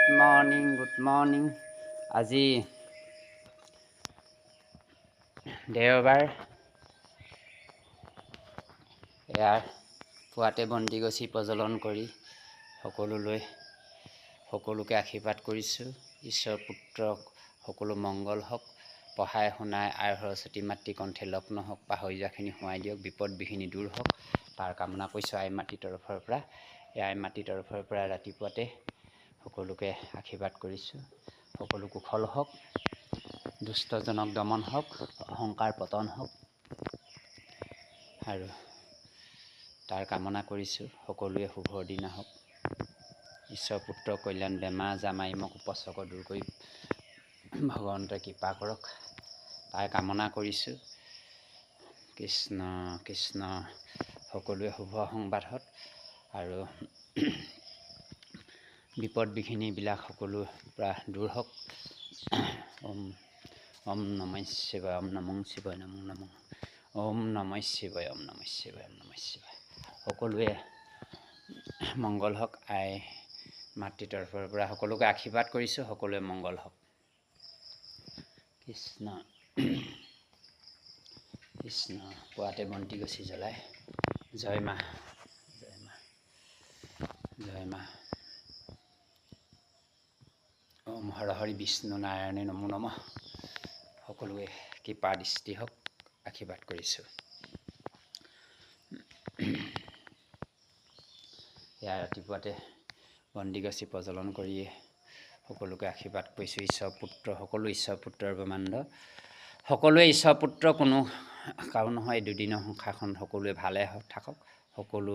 Good morning. আজি দেওবাৰ। ইয়াৰ পুৱাতে বন্তি গছি প্ৰজ্বলন কৰি সকলোকে আশীৰ্বাদ কৰিছোঁ। ঈশ্বৰ পুত্ৰক সকলো মংগল হওক, পঢ়াই শুনাই আই সৰস্বতী মাতৃ কণ্ঠে লগ্ন হওক, পাহৰি যোৱাখিনি সোঁৱাই দিয়ক, বিপদ বিঘিনি দূৰ হওক, তাৰ কামনা কৰিছোঁ আই মাতৃৰ তৰফৰ পৰা। এই আই মাতৃৰ তৰফৰ পৰা ৰাতিপুৱাতে সকলোকে আশীৰ্বাদ কৰিছোঁ। সকলো কুশল হওক, দুষ্টজনক দমন হওক, অহংকাৰ পতন হওক, আৰু তাৰ কামনা কৰিছোঁ সকলোৱে শুভৰ দিনা হওক। ঈশ্বৰ পুত্ৰ কল্যাণ, বেমাৰ জামাই মোক উপচক দূৰ কৰি ভগৱন্তই কৃপা কৰক, তাৰ কামনা কৰিছোঁ। কৃষ্ণ কৃষ্ণ। সকলোৱে শুভ সংবাদত আৰু বিপদ বিঘিনিবিলাক সকলো পৰা দূৰ হওক। ওম নমঃ শিৱায়, ওম নমঃ শিৱায়, নমঃ নমঃ। ওম নমঃ শিৱায়, ওম নমঃ শিৱায়, ওম নমঃ শিৱায়। সকলোৱে মংগল হওক। আই মাতৃৰ তৰফৰ পৰা সকলোকে আশীৰ্বাদ কৰিছোঁ, সকলোৱে মংগল হওক। কৃষ্ণ কৃষ্ণ। পুৱাতে বন্তি গছি জ্বলাই জয় মা, জয় মা, জয় মা। ওম হৰ হৰি বিষ্ণু নাৰায়ণে নমো নমঃ। সকলোৱে কৃপা দৃষ্টি হওক, আশীৰ্বাদ কৰিছোঁ। ইয়াৰ ৰাতিপুৱাতে বন্তি গছি প্ৰজ্বলন কৰিয়ে সকলোকে আশীৰ্বাদ কৰিছোঁ। ঈশ্বৰ পুত্ৰ, সকলো ঈশ্বৰ পুত্ৰৰ ব্ৰহ্মাণ্ড, সকলোৱে ঈশ্বৰ পুত্ৰ, কোনো কাৰো নহয়। দুদিনৰ সংসাৰখন সকলোৱে ভালে থাকক। সকলো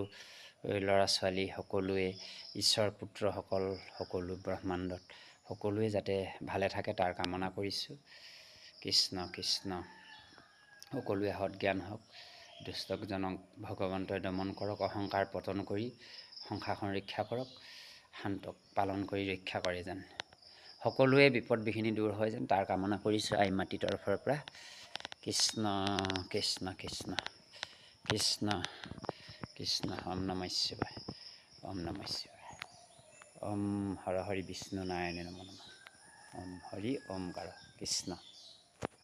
ল'ৰা ছোৱালী, সকলোৱে ঈশ্বৰ পুত্ৰসকল, সকলো ব্ৰহ্মাণ্ডত সকলোৱে যাতে ভালে থাকে তাৰ কামনা কৰিছোঁ। কৃষ্ণ কৃষ্ণ। সকলোৱে সৎ জ্ঞান হওক, দুষ্টজনক ভগৱন্তই দমন কৰক, অহংকাৰ পতন কৰি সংসাৰখন ৰক্ষা কৰক, শান্তক পালন কৰি ৰক্ষা কৰে যেন, সকলোৱে বিপদ বিঘিনি দূৰ হয় যেন তাৰ কামনা কৰিছোঁ আই মাতৃৰ তৰফৰ পৰা। কৃষ্ণ কৃষ্ণ কৃষ্ণ কৃষ্ণ কৃষ্ণ। ওম নমঃ শিৱায়, ওম নমঃ শিৱায়। ওম হৰ হৰি বিষ্ণু নাৰায়ণে নমো নমঃ। ওম হৰি ওমকাৰ। কৃষ্ণ।